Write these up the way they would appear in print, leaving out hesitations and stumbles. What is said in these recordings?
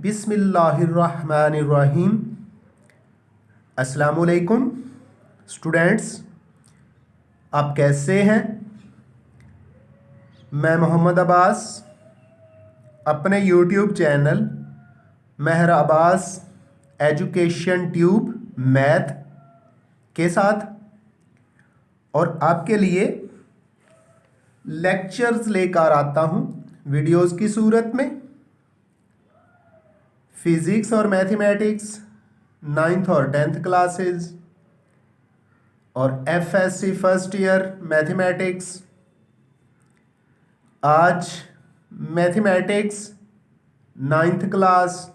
बिस्मिल्लाहिर्रहमानिर्रहीम। अस्सलामुअलैकुम स्टूडेंट्स, आप कैसे हैं? मैं मोहम्मद अब्बास अपने यूट्यूब चैनल महर अब्बास एजुकेशन ट्यूब मैथ के साथ और आपके लिए लेक्चर्स लेकर आता हूं वीडियोस की सूरत में। फिज़िक्स और मैथमेटिक्स 9th और 10th क्लासेस और FSC फर्स्ट ईयर मैथमेटिक्स। आज mathematics 9th class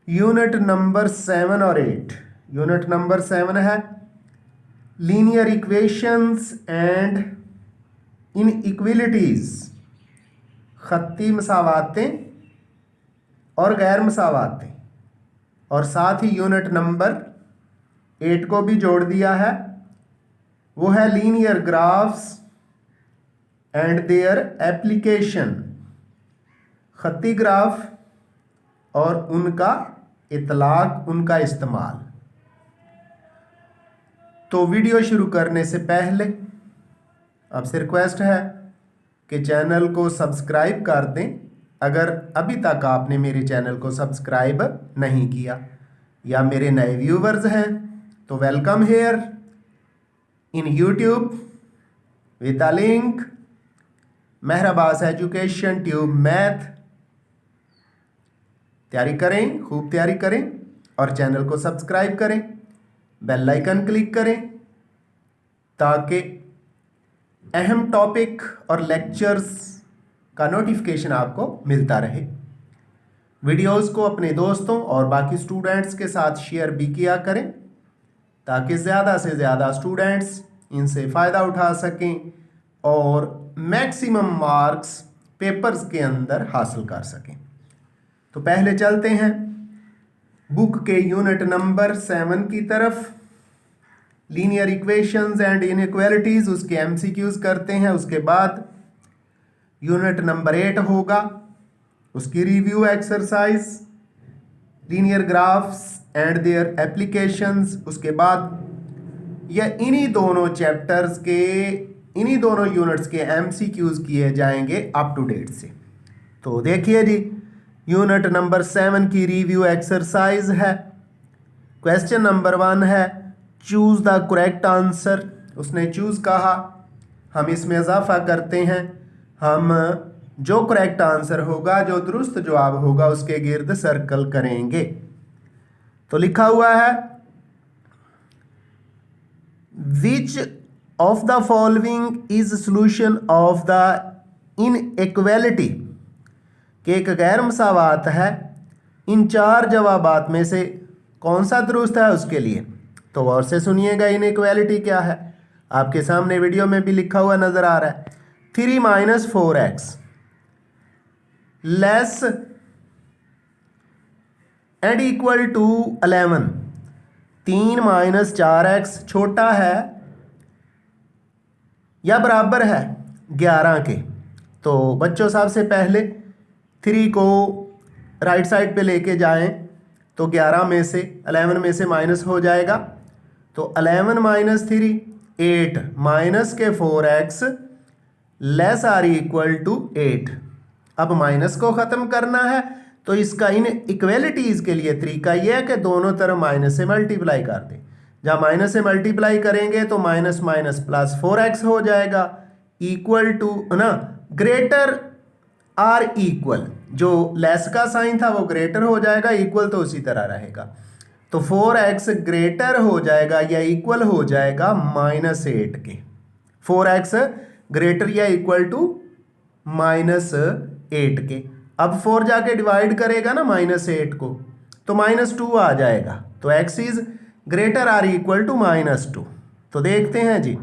unit number 7 और 8। यूनिट नंबर 7 है लीनियर इक्वेशंस एंड इनइक्वालिटीज, खत्ती मसावातें और गैर मसावातें, और साथ ही यूनिट नंबर 8 को भी जोड़ दिया है, वो है linear graphs and their application, खत्ती ग्राफ और उनका इतलाक, उनका इस्तेमाल। तो वीडियो शुरू करने से पहले आपसे रिक्वेस्ट है कि चैनल को सब्सक्राइब कर दें अगर अभी तक आपने मेरे चैनल को सब्सक्राइब नहीं किया, या मेरे नए व्यूवर्स हैं तो welcome here in YouTube with a link Mehar Abbas education tube math. तैयारी करें, खूब तैयारी करें और चैनल को सब्सक्राइब करें, बेल आइकन क्लिक करें ताकि अहम टॉपिक और लेक्चर्स का नोटिफिकेशन आपको मिलता रहे। वीडियोस को अपने दोस्तों और बाकी स्टूडेंट्स के साथ शेयर भी किया करें ताकि ज़्यादा से ज़्यादा स्टूडेंट्स इनसे फ़ायदा उठा सकें और मैक्सिमम मार्क्स पेपर्स के अंदर हासिल कर सकें। तो पहले चलते हैं बुक के यूनिट नंबर 7 की तरफ। लीनियर इक्वेशंस एंड इनइक्वालिटीज़, उसके MCQs करते हैं। उसके बाद यूनिट नंबर 8 होगा, उसकी review exercise, linear graphs and their applications. उसके बाद यह इन्हीं दोनों चैप्टर्स के, इन्हीं दोनों यूनिट्स के MCQs किए जाएंगे अप टू डेट से। तो देखिए जी, यूनिट नंबर 7 की रिव्यू एक्सरसाइज है। क्वेश्चन नंबर 1 है चूज द करेक्ट आंसर। उसने चूज कहा, हम इसमें इजाफा करते हैं, हम जो करेक्ट आंसर होगा, जो दुरुस्त जवाब होगा, उसके गिर्द सर्कल करेंगे। तो लिखा हुआ है which of the following is solution of the inequality, कि एक गैर मसावात है, इन 4 जवाबात में से कौन सा दुरुस्त है उसके लिए। तो गौर से सुनिएगा, इनइक्वालिटी क्या है, आपके सामने वीडियो में भी लिखा हुआ नजर आ रहा है। 3 - 4x less and equal to 11। 3 - 4x छोटा है या बराबर है 11 के। तो बच्चों, सबसे पहले 3 को राइट साइड पे लेके जाएं तो 11 में से 11 में से माइनस हो जाएगा। तो 11 - 3 8 माइनस के 4x less or equal to 8। अब माइनस को ख़त्म करना है तो इसका इन इक्वेलिटीज़ के लिए तरीका यह है कि दोनों तरफ माइनस से मल्टीप्लाई कर दें। जब माइनस से मल्टीप्लाई करेंगे तो माइनस माइनस प्लस 4x हो जाएगा, इक्वल टू ना ग्रेटर आर इक्वल, जो लेस का साइन था वो ग्रेटर हो जाएगा, इक्वल तो उसी तरह रहेगा। तो 4x ग्रेटर हो जाएगा या इक्वल हो जाएगा -8 के। 4x ग्रेटर या इक्वल टू -8 के। अब 4 जाके डिवाइड करेगा ना -8 को, तो -2 आ जाएगा। तो x is greater or equal to -2। तो देखते हैं जी,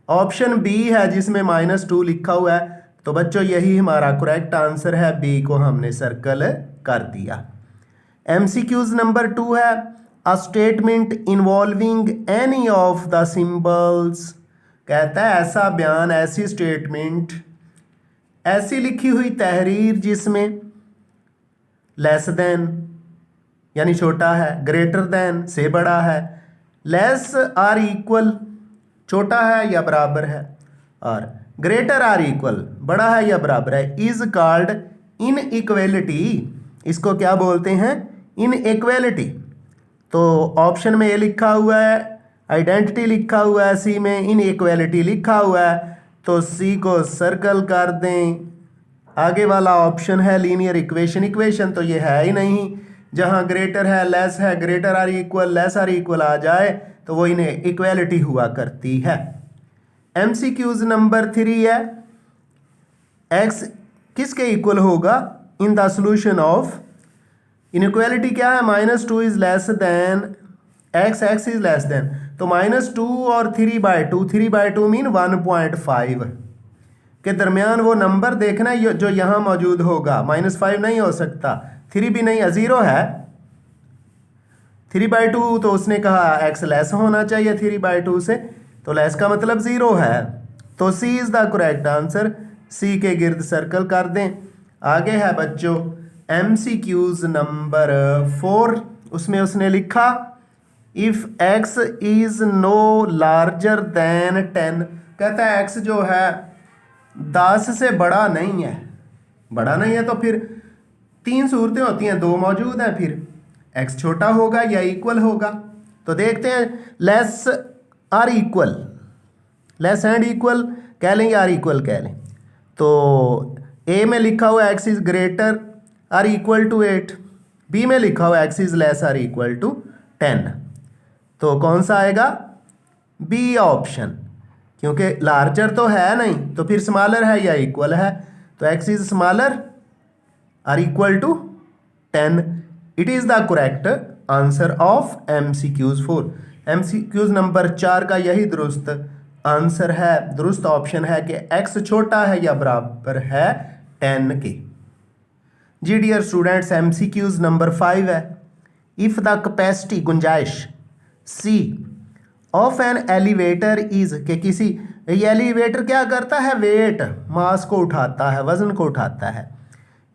ऑप्शन बी है जिसमें -2 लिखा हुआ है। तो बच्चों, यही हमारा करेक्ट आंसर है, बी को हमने सर्कल कर दिया। MCQs नंबर 2 है a statement involving any of the symbols. कहता है ऐसा बयान, ऐसी स्टेटमेंट, ऐसी लिखी हुई तहरीर जिसमें लेस देन यानी छोटा है, ग्रेटर देन से बड़ा है, लेस आर इक्वल छोटा है या बराबर है, और ग्रेटर आर इक्वल बड़ा है या बराबर है, इज कॉल्ड इनइक्वालिटी। इसको क्या बोलते हैं? इनइक्वालिटी। तो ऑप्शन में ये लिखा हुआ है, आइडेंटिटी लिखा हुआ है, सी में इनइक्वालिटी लिखा हुआ है, तो सी को सर्कल कर दें। आगे वाला ऑप्शन है लीनियर इक्वेशन, इक्वेशन तो ये है ही नहीं। जहाँ ग्रेटर है लेस है, greater or equal less or equal आ जाए तो वो इन्हें इक्वालिटी हुआ करती है। MCQs नंबर 3 है, x किसके इक्वल होगा in the solution of inequality क्या है? -2 is less than x, x is less than, तो -2 और 3/2, 3/2 मीन 1.5 के दरमियान वो नंबर देखना है जो यहाँ मौजूद होगा। -5 नहीं हो सकता, 3 भी नहीं है, 0 है। 3/2 तो उसने कहा x लेस होना चाहिए 3/2 से, तो लेस का मतलब 0 है, तो C is the correct answer. C के गिर्द सर्कल कर दें। आगे है बच्चों MCQs नंबर 4, उसमें उसने लिखा if x is no larger than 10, कहता है x जो है 10 से बड़ा नहीं है, बड़ा नहीं है तो फिर 3 सूरतें होती हैं, 2 मौजूद हैं, फिर x छोटा होगा या इक्वल होगा। तो देखते हैं, less or equal, less and equal कह लें या आर इक्वल कह लें। तो ए में लिखा हुआ x is greater or equal to 8, B में लिखा हुआ x is less or equal to 10, तो कौन सा आएगा? बी ऑप्शन, क्योंकि लार्जर तो है नहीं, तो फिर स्मॉलर है या इक्वल है, तो x is smaller or equal to 10, it is the correct answer of MCQs 4। MCQs number 4 का यही दुरुस्त आंसर है, दुरुस्त ऑप्शन है कि x छोटा है या बराबर है 10 के। जी डियर स्टूडेंट्स, MCQs नंबर 5 है, इफ द कैपेसिटी गुंजाइश C of an elevator is, के किसी ये एलिवेटर क्या करता है? वेट, मास को उठाता है, वजन को उठाता है।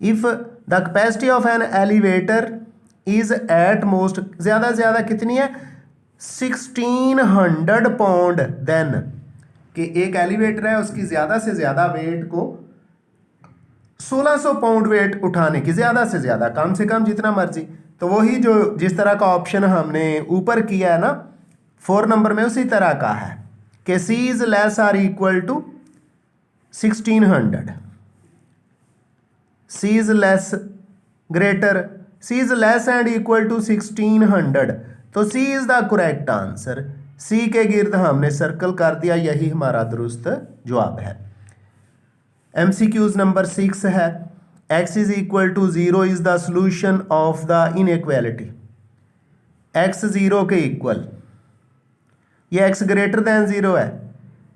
If the capacity of an elevator is at most, ज़्यादा से ज़्यादा कितनी है? 1600 पाउंड, देन कि एक एलिवेटर है उसकी ज़्यादा से ज़्यादा वेट को 1600 पाउंड वेट उठाने की, ज़्यादा से ज़्यादा, कम से कम जितना मर्जी, तो वही जो जिस तरह का ऑप्शन हमने ऊपर किया है ना 4 नंबर में, उसी तरह का है कि C is less or equal to 1600, C is less greater, C is less and equal to 1600, तो C is the correct answer. C के गिर्द हमने सर्कल कर दिया, यही हमारा दुरुस्त जवाब है। MCQs नंबर 6 है, x is equal to 0 is the solution of the inequality, x 0 के इक्वल, ये x ग्रेटर देन 0 है,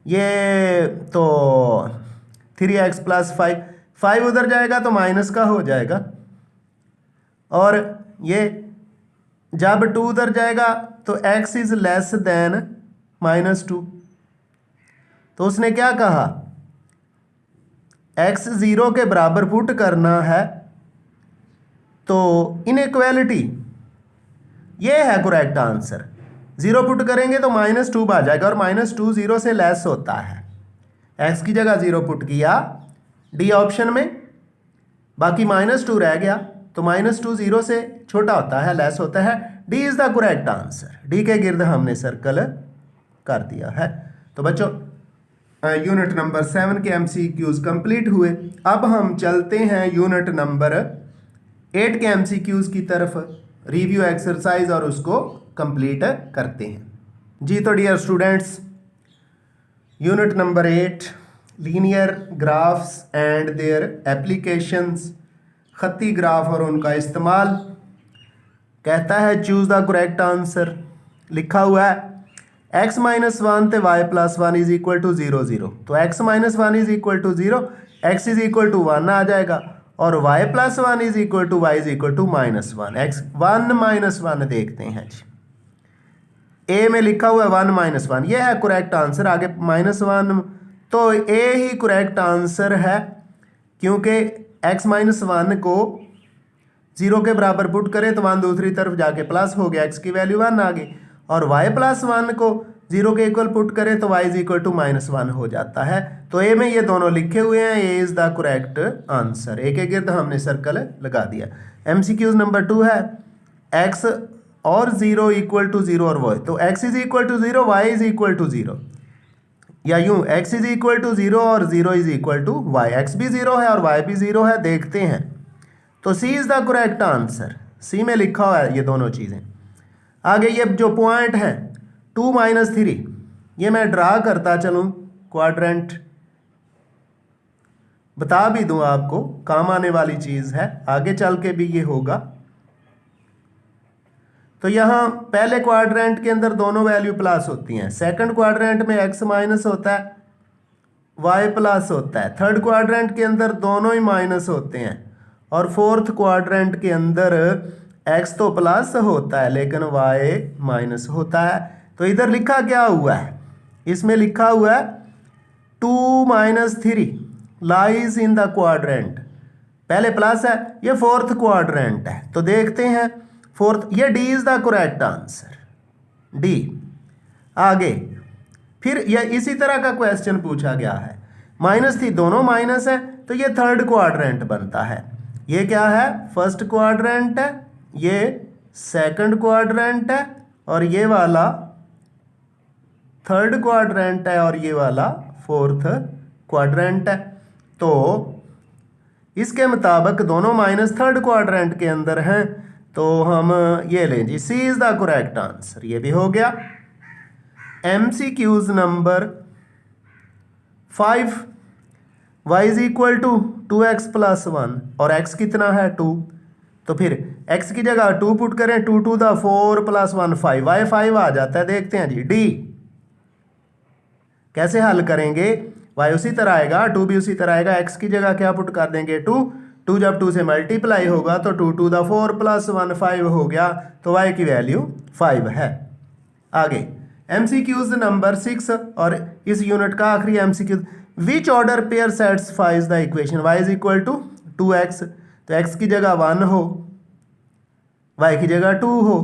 ये तो 3x प्लस 5 उधर जाएगा तो माइनस का हो जाएगा, और ये जब 2 उधर जाएगा तो x इज लेस देन -2, तो उसने क्या कहा? x 0 के बराबर पुट करना है, तो इनइक्वालिटी ये है करेक्ट आंसर। 0 पुट करेंगे तो -2 आ जाएगा, और -2 0 से लेस होता है, x की जगह 0 पुट किया डी ऑप्शन में, बाकी -2 रह गया, तो -2 0 से छोटा होता है, लेस होता है, D is the correct answer. D के गिर्द हमने सर्कल कर दिया है। तो बच्चों यूनिट नंबर 7 के MCQs कंप्लीट हुए। अब हम चलते हैं यूनिट नंबर 8 के MCQs की तरफ, रिव्यू एक्सरसाइज, और उसको कंप्लीट करते हैं। जी तो dear students, unit number 8 linear graphs and their applications, खत्ती ग्राफ और उनका इस्तेमाल। कहता है चूज द करेक्ट आंसर, लिखा हुआ है x माइनस 1 तो y plus 1 is equal to 0 0, तो x minus 1 is equal to 0, x is equal to 1 आ जाएगा, और y plus 1 is equal to y is equal to -1, x 1 -1 देखते हैं जी। a में लिखा हुआ है 1 -1, यह है करेक्ट आंसर। आगे -1, तो a ही करेक्ट आंसर है, क्योंकि x -1 को 0 के बराबर पुट करें तो 1 दूसरी तरफ जाके प्लस हो गया, x की वैल्यू 1 आ गई। और y प्लस 1 को 0 के इक्वल पुट करें तो y इज इक्वल टू -1 हो जाता है। तो ए में ये दोनों लिखे हुए हैं, ए इज द करेक्ट आंसर। ए के गिर्द हमने सर्कल लगा दिया। MCQ नंबर 2 है x और 0 इक्वल टू 0 और y, तो x is equal to 0, y is equal to 0, या यूं x इज इक्वल टू 0 और 0 is equal to y, x भी 0 है और y भी 0 है। देखते हैं, तो C is the correct answer. C में लिखा हुआ है ये दोनों चीज़ें। आगे ये जो पॉइंट है 2 - 3, ये मैं ड्रा करता चलूँ, क्वाड्रेंट बता भी दूँ आपको, काम आने वाली चीज़ है, आगे चल के भी ये होगा। तो यहाँ पहले क्वाड्रेंट के अंदर दोनों वैल्यू प्लस होती हैं, सेकंड क्वाड्रेंट में x माइनस होता है, y प्लस होता है, थर्ड क्वाड्रेंट के अंदर दोनों ही माइनस होते हैं, और फोर्थ क्वाड्रेंट के अंदर x तो प्लस होता है लेकिन y माइनस होता है। तो इधर लिखा क्या हुआ है, इसमें लिखा हुआ है 2 - 3 लाइज इन द क्वाड्रेंट, पहले प्लस है, ये फोर्थ क्वाड्रेंट है। तो देखते हैं फोर्थ, ये D is the correct answer, D. आगे फिर ये इसी तरह का क्वेश्चन पूछा गया है, -3 दोनों माइनस है, तो ये थर्ड क्वाड्रेंट बनता है। ये क्या है, फर्स्ट क्वाड्रेंट है, ये सेकंड क्वाड्रेंट है, और ये वाला थर्ड क्वाड्रेंट है, और ये वाला फोर्थ क्वाड्रेंट है। तो इसके मुताबिक दोनों माइनस थर्ड क्वाड्रेंट के अंदर हैं, तो हम ये लें जी, C is the correct answer. ये भी हो गया। MCQs number 5, y is equal to 2x + 1 और x कितना है 2, तो फिर x की जगह 2 पुट करें, 2 to the 4 + 1 5, y 5 आ जाता है। देखते हैं जी, डी कैसे हल करेंगे, y उसी तरह आएगा, 2 भी उसी तरह आएगा, x की जगह क्या पुट कर देंगे 2, 2 जब 2 से मल्टीप्लाई होगा तो 2 to the 4 + 1 5 हो गया, तो y की वैल्यू 5 है। आगे MCQs नंबर 6 और इस यूनिट का आखिरी MCQ, which order pair satisfies the equation y is equal to 2x, तो x की जगह 1 हो, y की जगह 2 हो,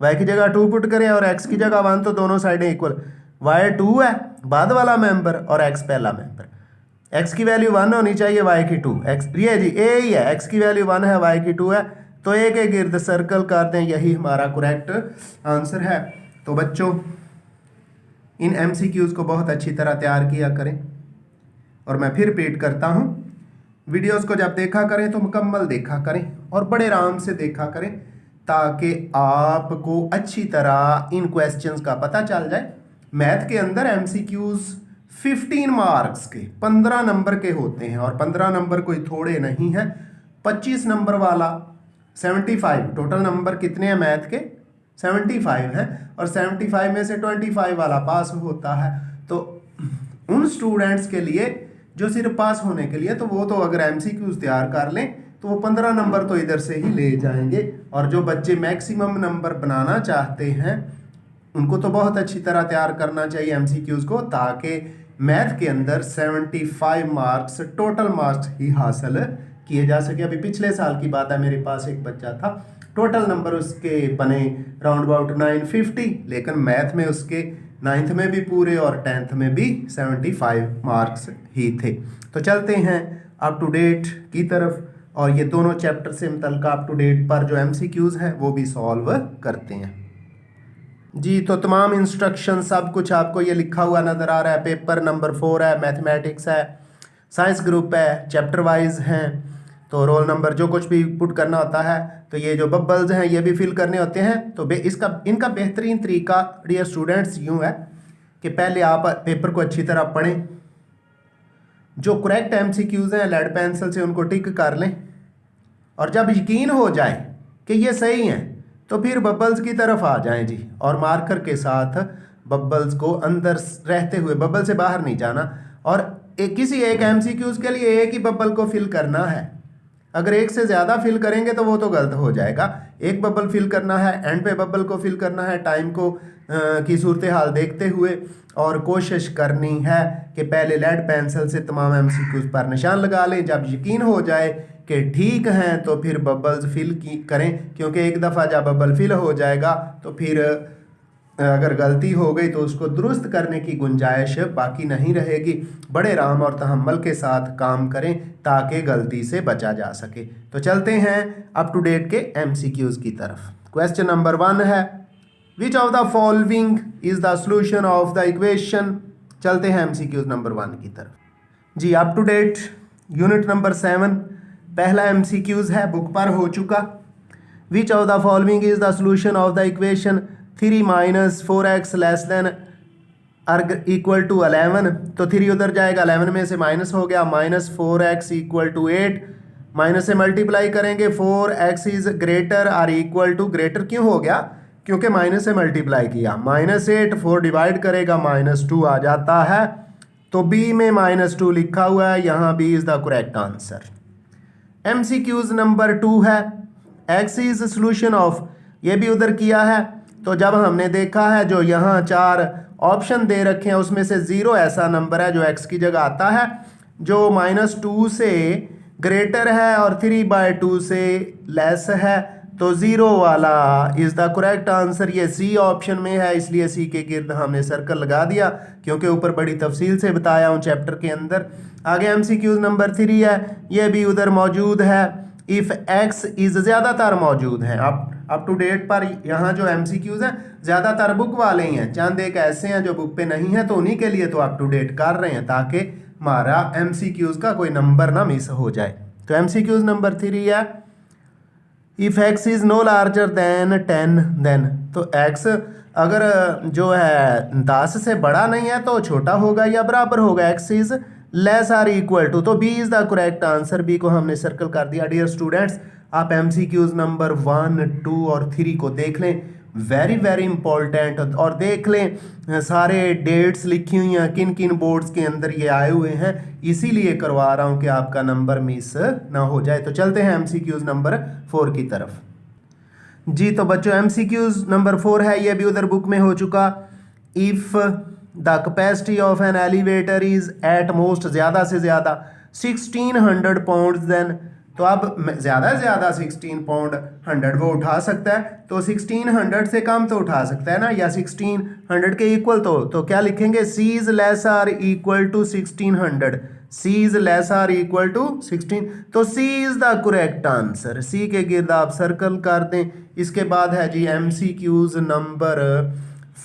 y की जगह 2 पुट करें और x की जगह 1, तो दोनों साइडें इक्वल, y 2 है बाद वाला मेंबर और x पहला मेंबर, x की वैल्यू 1 होनी चाहिए, y की 2, x ये जी a ही है, x की वैल्यू 1 है, y की 2 है, तो a के गिर्द सर्कल कर दें, यही हमारा करेक्ट आंसर है। तो बच्चों इन MCQs को बहुत अच्छी तरह तैयार किया करें, और मैं फिर रिपीट करता हूँ, वीडियोस को जब देखा करें तो मुकम्मल देखा करें और बड़े आराम से देखा करें, ताकि आपको अच्छी तरह इन क्वेश्चंस का पता चल जाए। मैथ के अंदर MCQs 15 मार्क्स के 15 नंबर के होते हैं, और 15 नंबर कोई थोड़े नहीं हैं। 25 नंबर वाला 75, टोटल नंबर कितने हैं मैथ के 75 हैं, और 75 में से 25 वाला पास होता है। तो उन स्टूडेंट्स के लिए जो सिर्फ पास होने के लिए, तो वो तो अगर MCQs तैयार कर लें तो वो 15 नंबर तो इधर से ही ले जाएंगे, और जो बच्चे मैक्सिमम नंबर बनाना चाहते हैं उनको तो बहुत अच्छी तरह तैयार करना चाहिए MCQs को, ताकि मैथ के अंदर 75 मार्क्स टोटल मार्क्स ही हासिल किए जा सके। अभी पिछले साल की बात है, मेरे पास एक बच्चा था, टोटल नंबर उसके बने राउंड अबाउट 950, लेकिन मैथ में उसके 9th में भी पूरे और 10th में भी 75 मार्क्स ही थे। तो चलते हैं अप टू डेट की तरफ, और ये दोनों चैप्टर से मुतल्लिक़ अप टू डेट पर जो MCQs हैं वो भी सॉल्व करते हैं जी। तो तमाम इंस्ट्रक्शन सब कुछ आपको ये लिखा हुआ नज़र आ रहा है। पेपर नंबर 4 है, मैथमेटिक्स है, साइंस ग्रुप है, चैप्टर वाइज हैं, तो रोल नंबर जो कुछ भी पुट करना होता है, तो ये जो बबल्स हैं ये भी फिल करने होते हैं। तो इनका बेहतरीन तरीका डियर स्टूडेंट्स यूँ है कि पहले आप पेपर को अच्छी तरह पढ़ें, जो करेक्ट MCQs हैं लेड पेंसिल से उनको टिक कर लें, और जब यकीन हो जाए कि ये सही हैं तो फिर बबल्स की तरफ आ जाएं जी, और मार्कर के साथ बबल्स को अंदर रहते हुए, बबल से बाहर नहीं जाना, और किसी एक MCQs के लिए एक ही बबल को फिल करना है। अगर एक से ज़्यादा फिल करेंगे तो वो तो गलत हो जाएगा। एक बबल फिल करना है, एंड पे बबल को फिल करना है, टाइम को की सूरत हाल देखते हुए और कोशिश करनी है कि पहले लेड पेंसिल से तमाम एमसीक्यूज पर निशान लगा लें। जब यकीन हो जाए कि ठीक हैं तो फिर बबल्स फिल करें, क्योंकि एक दफ़ा जब बबल फिल हो जाएगा तो फिर अगर गलती हो गई तो उसको दुरुस्त करने की गुंजाइश बाकी नहीं रहेगी। बड़े राम और तहम्मुल के साथ काम करें ताकि गलती से बचा जा सके। तो चलते हैं अप टू डेट के एमसीक्यूज की तरफ। क्वेश्चन नंबर 1 है, which of the following is the solution of the equation. चलते हैं एमसीक्यूज नंबर 1 की तरफ। जी up to date unit number 7 पहला एमसीक्यूज है, बुक पर हो चुका। Which of the following is the solution of the equation 3 - 4x less than equal to 11। तो 3 उधर जाएगा, 11 में से माइनस हो गया, -4x इक्वल टू 8। माइनस से मल्टीप्लाई करेंगे, 4x is greater or equal to, greater क्यों हो गया? क्योंकि माइनस से मल्टीप्लाई किया। -8 4 डिवाइड करेगा, -2 आ जाता है। तो बी में -2 लिखा हुआ है, यहाँ B is the correct answer. MCQs number 2 है, x इज सोल्यूशन ऑफ, ये भी उधर किया है। तो जब हमने देखा है जो यहाँ 4 ऑप्शन दे रखे हैं उसमें से 0 ऐसा नंबर है जो x की जगह आता है, जो -2 से ग्रेटर है और 3/2 से लेस है। तो 0 वाला इज द करेक्ट आंसर। ये सी ऑप्शन में है, इसलिए सी के गिर्द हमने सर्कल लगा दिया, क्योंकि ऊपर बड़ी तफसील से बताया हूँ चैप्टर के अंदर। आगे एमसीक्यूज नंबर 3 है, ये भी उधर मौजूद है। इफ़ एक्स इज ज़्यादातर मौजूद है। अप टू डेट पर यहाँ जो एमसीक्यूज हैं ज़्यादातर बुक वाले ही हैं, चंद एक ऐसे हैं जो बुक पे नहीं है, तो उन्हीं के लिए तो अप टू डेट कर रहे हैं ताकि हमारा एमसीक्यूज का कोई नंबर ना मिस हो जाए। तो एमसीक्यूज नंबर 3 है, if X is no larger than 10 then. तो एक्स अगर जो है 10 से बड़ा नहीं है तो छोटा होगा या बराबर होगा। X is less or equal to, तो B is the correct answer. B को हमने सर्कल कर दिया। डियर स्टूडेंट्स, आप एमसीक्यूज नंबर 1, 2 और 3 को देख लें, वेरी वेरी इंपॉर्टेंट। और देख लें सारे डेट्स लिखी हुई हैं, किन किन बोर्ड्स के अंदर ये आए हुए हैं, इसीलिए करवा रहा हूँ कि आपका नंबर मिस ना हो जाए। तो चलते हैं एमसीक्यूज नंबर 4 की तरफ। जी तो बच्चों एमसीक्यूज नंबर 4 है, ये भी उधर बुक में हो चुका। If the capacity of an elevator is at most, ज़्यादा से ज़्यादा 1600 पाउंड देन। तो अब ज़्यादा से ज़्यादा 16 पाउंड 100 वो उठा सकता है, तो 1600 से कम तो उठा सकता है ना, या 1600 के इक्वल। तो क्या लिखेंगे? C is less or equal to 1600। C is less or equal to 16, तो C is the correct answer. C के गिर्द आप सर्कल कर दें। इसके बाद है जी एमसीक्यूज नंबर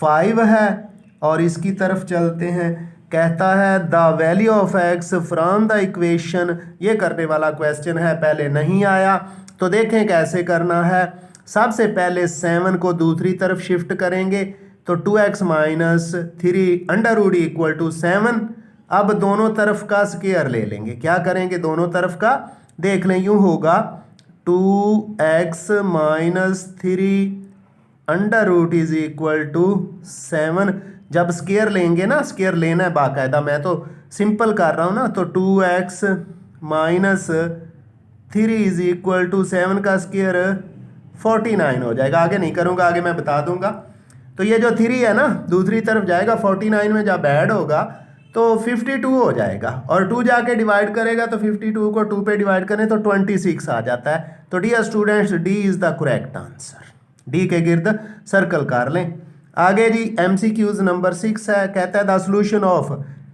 5 है, और इसकी तरफ चलते हैं। कहता है the value of x from the equation, ये करने वाला क्वेश्चन है, पहले नहीं आया तो देखें कैसे करना है। सबसे पहले 7 को दूसरी तरफ शिफ्ट करेंगे, तो 2x - 3 under root equal to 7। अब दोनों तरफ का स्क्वायर ले लेंगे। क्या करेंगे? दोनों तरफ का देख लें, यूँ होगा 2x - 3 under root is equal to 7। जब स्क्वायर लेंगे ना, स्क्वायर लेना है बाकायदा, मैं तो सिंपल कर रहा हूँ ना, तो 2x - 3 इज इक्वल टू 7 का स्क्वायर 49 हो जाएगा। आगे नहीं करूँगा, आगे मैं बता दूंगा। तो ये जो 3 है ना दूसरी तरफ जाएगा, 49 में जब ऐड होगा तो 52 हो जाएगा, और 2 जाके डिवाइड करेगा तो 52 को 2 पे डिवाइड करें तो 26 आ जाता है। तो dear students, D is the correct answer. D के गिर्द सर्कल कर लें। आगे जी एमसीक्यूज नंबर 6 है, कहता है द सॉल्यूशन ऑफ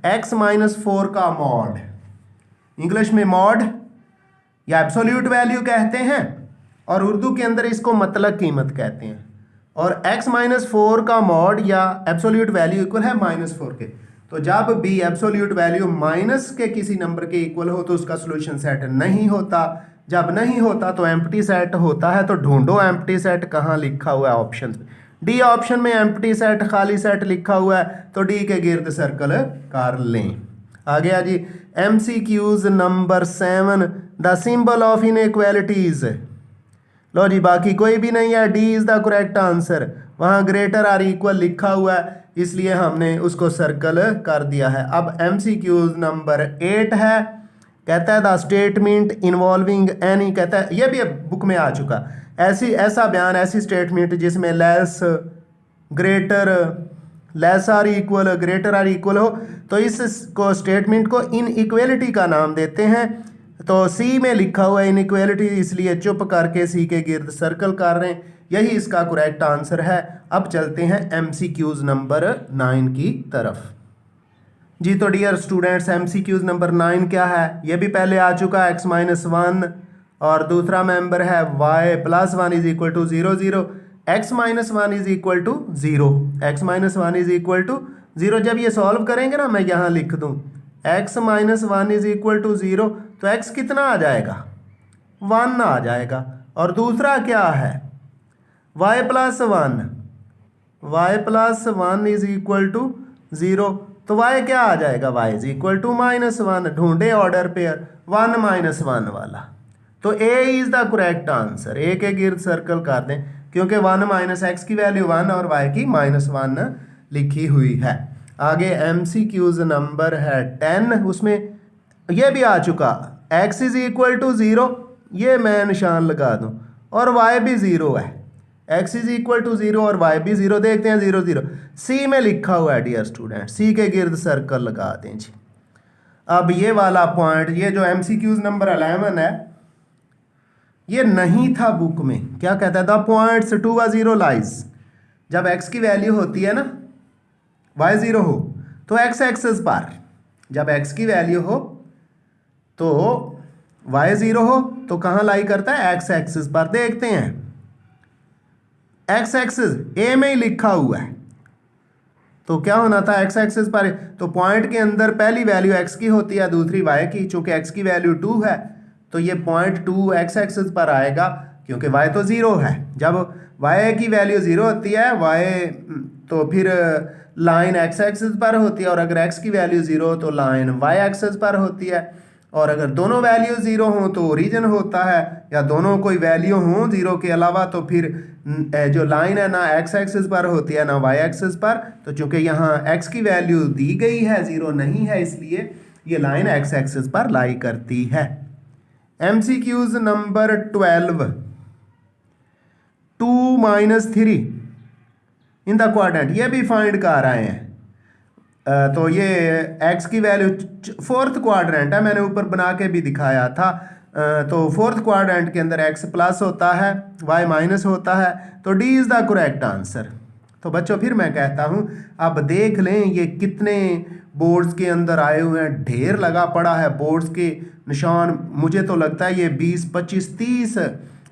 x - 4 का मॉड। इंग्लिश में मॉड या एब्सोल्यूट वैल्यू कहते हैं, और उर्दू के अंदर इसको मतलब कीमत कहते हैं। और x - 4 का मॉड या एब्सोल्यूट वैल्यू इक्वल है -4 के। तो जब भी एब्सोल्यूट वैल्यू माइनस के किसी नंबर के इक्वल हो तो उसका सॉल्यूशन सेट नहीं होता। जब नहीं होता तो एम्प्टी सेट होता है। तो ढूंढो एम्प्टी सेट कहाँ लिखा हुआ है ऑप्शन। डी ऑप्शन में एम्प्टी सेट, खाली सेट लिखा हुआ है, तो डी के गिर्द सर्कल कर लें। आ गया जी MCQs number 7, the symbol of inequalities. लो जी बाकी कोई भी नहीं है, D is the correct answer. वहाँ ग्रेटर आर इक्वल लिखा हुआ है, इसलिए हमने उसको सर्कल कर दिया है। अब एमसीक्यूज नंबर 8 है, कहता है द स्टेटमेंट इन्वॉल्विंग एनी, कहता है ये भी बुक में आ चुका, ऐसा बयान, ऐसी स्टेटमेंट जिसमें less greater less or equal greater or equal हो तो इस को स्टेटमेंट को इनइक्वालिटी का नाम देते हैं। तो सी में लिखा हुआ है इनइक्वालिटी, इसलिए चुप करके सी के गिर्द सर्कल कर रहे हैं, यही इसका करेक्ट आंसर है। अब चलते हैं MCQs नंबर 9 की तरफ। जी तो डियर स्टूडेंट्स MCQs नंबर 9 क्या है, ये भी पहले आ चुका है, x-1 और दूसरा मेंबर है y+1 is equal to 0 0, x-1 is equal to 0, x-1 is equal to 0। जब ये सॉल्व करेंगे ना, मैं यहाँ लिख दूँ x-1 इज इक्वल टू 0 तो x कितना आ जाएगा, 1 आ जाएगा। और दूसरा क्या है y+1 इज इक्वल टू 0 तो y क्या आ जाएगा, y इज इक्वल टू -1। ढूंढे ऑर्डर पेयर 1 -1 वाला, तो A is the correct answer. A के गिर्द सर्कल कर दें क्योंकि 1 - x की वैल्यू 1 और y की -1 लिखी हुई है। आगे MCQs नंबर है 10, उसमें यह भी आ चुका, x इज इक्वल टू 0, ये मैं निशान लगा दूं, और y भी 0 है, x इज इक्वल टू 0 और y भी 0, देखते हैं 0 0। C में लिखा हुआ है डियर स्टूडेंट, C के गिर्द सर्कल लगा दें जी। अब ये वाला पॉइंट, ये जो MCQs नंबर 11 है, ये नहीं था बुक में। क्या कहता था, पॉइंट्स 2 व 0 लाइज, जब x की वैल्यू होती है ना y 0 हो तो x एक्सिस पर, जब x की वैल्यू हो तो y 0 हो तो कहाँ लाई करता है, x एक्सिस पर। देखते हैं x एक्सिस A में ही लिखा हुआ है, तो क्या होना था x एक्सिस पर, तो पॉइंट के अंदर पहली वैल्यू x की होती है, दूसरी y की। चूंकि x की वैल्यू 2 है तो ये पॉइंट 2 x एक्सिस पर आएगा, क्योंकि y तो 0 है। जब y की वैल्यू 0 होती है y, तो फिर लाइन x एक्सिस पर होती है, और अगर x की वैल्यू 0 हो तो लाइन y एक्सिस पर होती है। और अगर दोनों वैल्यू 0 हों तो ओरिजिन होता है, या दोनों कोई वैल्यू हों 0 के अलावा तो फिर जो लाइन है ना x एक्सिस पर होती है ना y एक्सिस पर। तो चूंकि यहाँ x की वैल्यू दी गई है, 0 नहीं है, इसलिए ये लाइन x एक्सिस पर लाई करती है। MCQs number 12, 2 - 3 in the quadrant, ये भी फाइंड कर रहे हैं। तो ये x की वैल्यू 4th क्वाड्रेंट है, मैंने ऊपर बना के भी दिखाया था। तो 4th क्वाड्रेंट के अंदर x प्लस होता है, y माइनस होता है, तो D is the correct answer. तो बच्चों फिर मैं कहता हूँ, अब देख लें ये कितने बोर्ड्स के अंदर आए हुए हैं, ढेर लगा पड़ा है बोर्ड्स के निशान। मुझे तो लगता है ये 20 25 30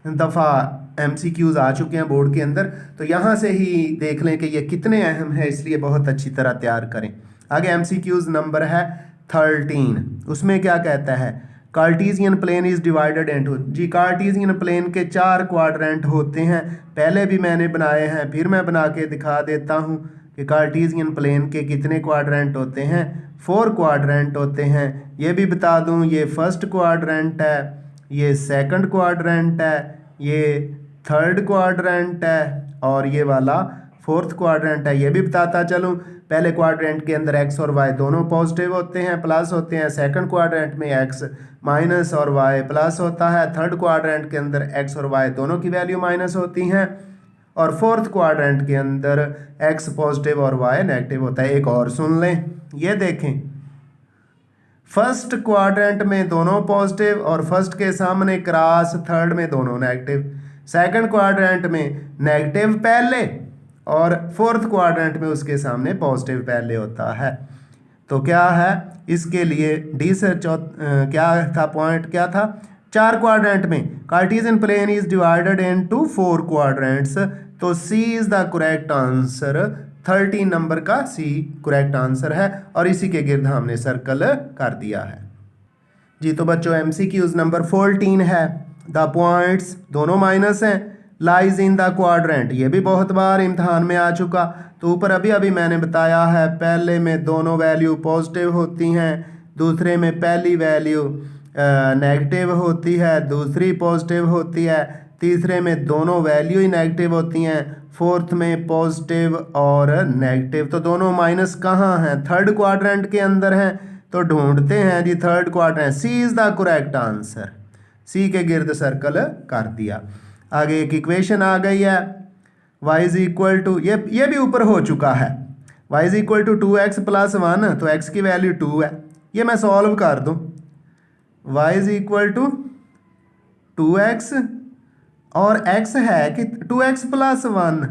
दफ़ा MCQs आ चुके हैं बोर्ड के अंदर। तो यहाँ से ही देख लें कि ये कितने अहम है, इसलिए बहुत अच्छी तरह तैयार करें। आगे MCQs नंबर है 13, उसमें क्या कहता है, Cartesian plane is divided into. जी कार्टेशियन प्लेन के 4 क्वाड्रेंट होते हैं, पहले भी मैंने बनाए हैं, फिर मैं बना के दिखा देता हूँ कि कार्टेशियन प्लेन के कितने क्वाड्रेंट होते हैं, 4 क्वाड्रेंट होते हैं। ये भी बता दूँ, ये फर्स्ट क्वाड्रेंट है, ये सेकंड क्वाड्रेंट है, ये थर्ड क्वाड्रेंट है, और ये वाला 4th क्वाड्रेंट है। ये भी बताता चलूँ, पहले क्वाड्रेंट के अंदर x और y दोनों पॉजिटिव होते हैं, प्लस होते हैं। सेकंड क्वाड्रेंट में x माइनस और y प्लस होता है। थर्ड क्वाड्रेंट के अंदर x और y दोनों की वैल्यू माइनस होती हैं, और 4th क्वाड्रेंट के अंदर x पॉजिटिव और y नेगेटिव होता है। एक और सुन लें, ये देखें, फर्स्ट क्वाड्रेंट में दोनों पॉजिटिव और फर्स्ट के सामने क्रॉस, थर्ड में दोनों नेगेटिव। सेकंड क्वाड्रेंट में नेगेटिव पहले और 4th क्वाड्रेंट में उसके सामने पॉजिटिव पहले होता है। तो क्या है इसके लिए डी से क्या था पॉइंट, क्या था, 4 क्वाड्रेंट में Cartesian plane is divided into 4 quadrants, तो C is the correct answer. 13 number का सी करेक्ट आंसर है, और इसी के गिर्द हमने सर्कल कर दिया है। जी तो बच्चों MCQs नंबर 14 है, द पॉइंट्स दोनों माइनस हैं, लाइज इन द क्वाड्रेंट, ये भी बहुत बार इम्तहान में आ चुका। तो ऊपर अभी अभी मैंने बताया है, पहले में दोनों वैल्यू पॉजिटिव होती हैं, दूसरे में पहली वैल्यू नेगेटिव होती है, दूसरी पॉजिटिव होती है, तीसरे में दोनों वैल्यू ही नेगेटिव होती हैं, 4th में पॉजिटिव और नेगेटिव। तो दोनों माइनस कहाँ हैं, थर्ड क्वाड्रेंट के अंदर हैं। तो ढूंढते हैं जी third quadrant, C is the correct answer. C के गिर्द सर्कल कर दिया। आगे एक इक्वेशन आ गई है, y इज इक्वल टू, ये भी ऊपर हो चुका है, y is equal to 2x plus 1, तो x की वैल्यू 2 है, ये मैं सॉल्व कर दूँ। y is equal to 2x और x है कि 2x प्लस 1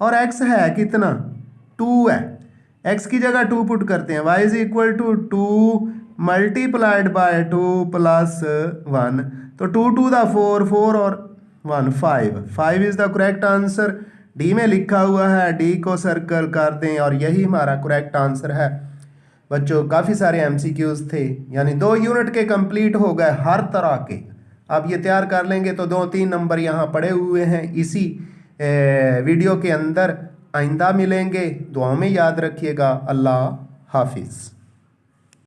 और x है कितना 2 है, x की जगह 2 पुट करते हैं, y is equal to 2 multiplied by 2 plus 1, तो 2 टू द 4, 4 और 1 5 is the correct answer. D में लिखा हुआ है, डी को सर्कल कर दें और यही हमारा करेक्ट आंसर है। बच्चों काफ़ी सारे एमसीक्यूज थे, यानी 2 यूनिट के कंप्लीट हो गए हर तरह के। अब ये तैयार कर लेंगे तो 2-3 नंबर यहाँ पड़े हुए हैं इसी वीडियो के अंदर। आइंदा मिलेंगे, दुआ में याद रखिएगा। अल्लाह हाफिज़।